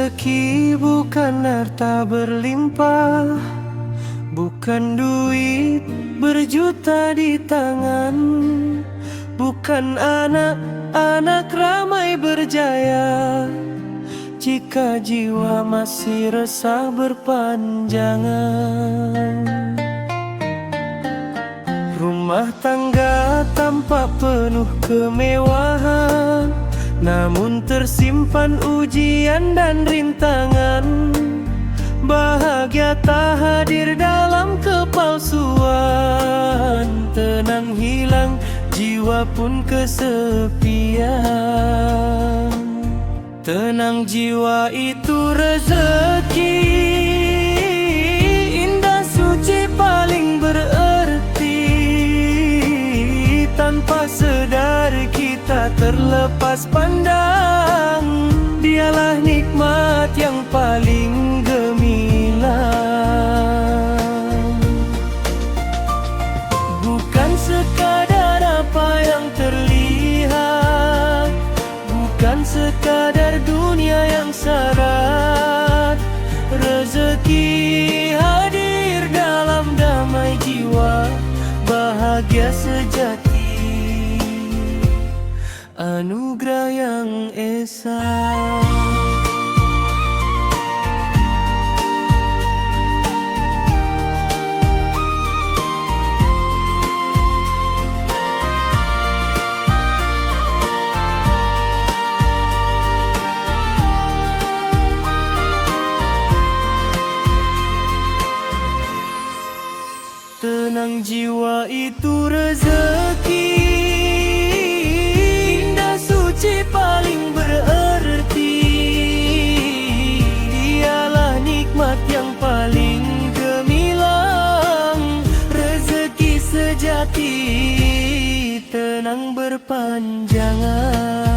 Rezeki bukan harta berlimpah, bukan duit berjuta di tangan, bukan anak-anak ramai berjaya, jika jiwa masih resah berpanjangan. Rumah tangga tampak penuh kemewahan, namun tersimpan ujian dan rintangan. Bahagia tak hadir dalam kepalsuan, tenang hilang, jiwa pun kesepian. Tenang jiwa itu rezeki, indah suci paling bererti. Tanpa sedar kita terlepas pandang, dialah nikmat yang paling gemilang. Bukan sekadar apa yang terlihat, bukan sekadar dunia yang syarat. Rezeki hadir dalam damai jiwa, bahagia sejati, anugerah yang esa. Tenang jiwa itu rezeki, indah suci paling bererti. Dialah nikmat yang paling gemilang, rezeki sejati tenang berpanjangan.